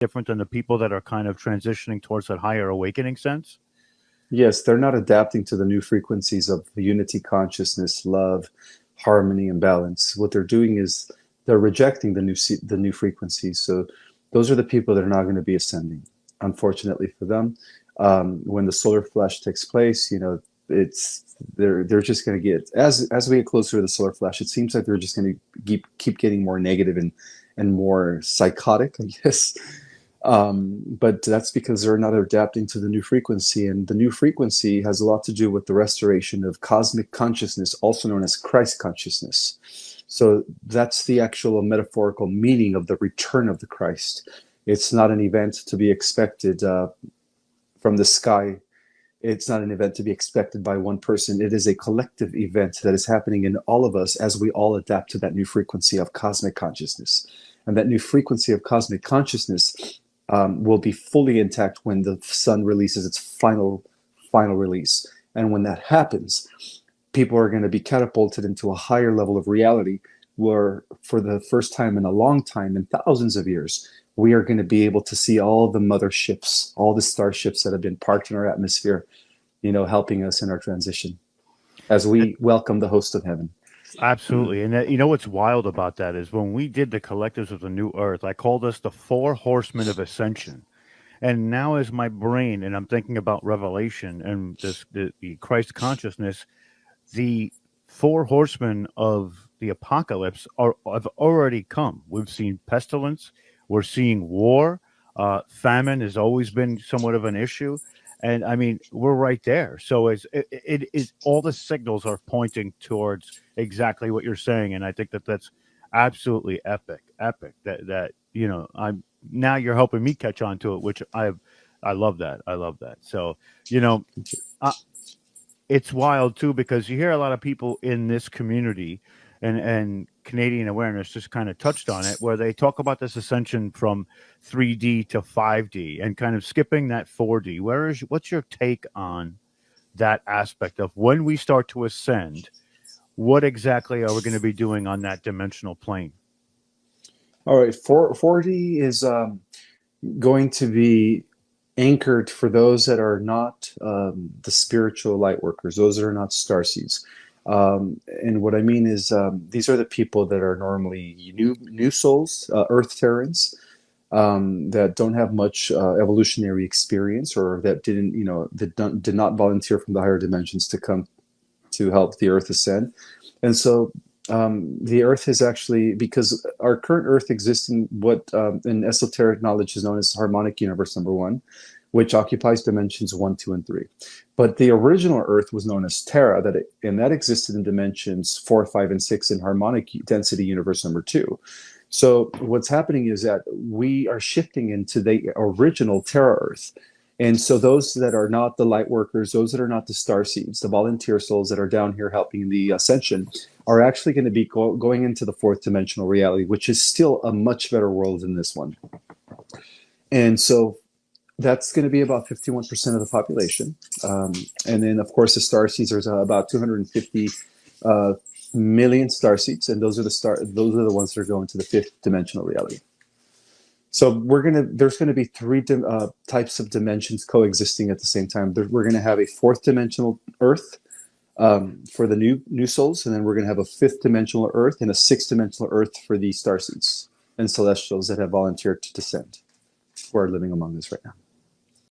different than the people that are kind of transitioning towards that higher awakening sense? Yes, they're not adapting to the new frequencies of unity, consciousness, love, harmony, and balance. What they're doing is they're rejecting the new frequencies. So those are the people that are not going to be ascending. Unfortunately for them, when the solar flash takes place, it's they're just going to get as we get closer to the solar flash. It seems like they're just going to keep getting more negative and more psychotic, I guess. But that's because they're not adapting to the new frequency. And the new frequency has a lot to do with the restoration of cosmic consciousness, also known as Christ consciousness. So that's the actual metaphorical meaning of the return of the Christ. It's not an event to be expected from the sky. It's not an event to be expected by one person. It is a collective event that is happening in all of us as we all adapt to that new frequency of cosmic consciousness. And that new frequency of cosmic consciousness will be fully intact when the sun releases its final release. And when that happens, people are going to be catapulted into a higher level of reality where, for the first time in a long time, in thousands of years, we are going to be able to see all the motherships, all the starships that have been parked in our atmosphere, helping us in our transition as we welcome the host of heaven. Absolutely. And you know what's wild about that is when we did the collectives of the new earth, I called us the four horsemen of ascension. And now as my brain, and I'm thinking about Revelation and the Christ consciousness, the four horsemen of the apocalypse have already come. We've seen pestilence. We're seeing war. Famine has always been somewhat of an issue. And I mean, we're right there. So it is all the signals are pointing towards exactly what you're saying. And I think that's absolutely epic that, I'm now you're helping me catch on to it, which I love that. I love that. So, you know, uh, it's wild too because you hear a lot of people in this community and Canadian awareness just kind of touched on it where they talk about this ascension from 3D to 5D and kind of skipping that 4D. What's your take on that aspect of when we start to ascend, what exactly are we going to be doing on that dimensional plane? All right, 4D is going to be anchored for those that are not the spiritual light workers, those that are not starseeds. And what I mean is, these are the people that are normally new souls, Earth Terrans, that don't have much evolutionary experience, or that did not volunteer from the higher dimensions to come to help the Earth ascend. And so the Earth is actually, because our current Earth exists in what in esoteric knowledge is known as harmonic universe number one, which occupies dimensions 1, 2, and 3. But the original Earth was known as Terra, and that existed in dimensions 4, 5, and 6 in harmonic density universe number 2. So what's happening is that we are shifting into the original Terra Earth. And so those that are not the light workers, those that are not the star seeds, the volunteer souls that are down here helping the ascension, are actually going to be going into the fourth dimensional reality, which is still a much better world than this one. And so that's going to be about 51% of the population. And then, of course, the star seeds, there's about 250 million star seeds, and those are the ones that are going to the fifth dimensional reality. So there's going to be three types of dimensions coexisting at the same time. We're going to have a fourth dimensional Earth for the new souls, and then we're going to have a fifth dimensional Earth and a sixth dimensional Earth for the starseeds and celestials that have volunteered to descend, who are living among us right now.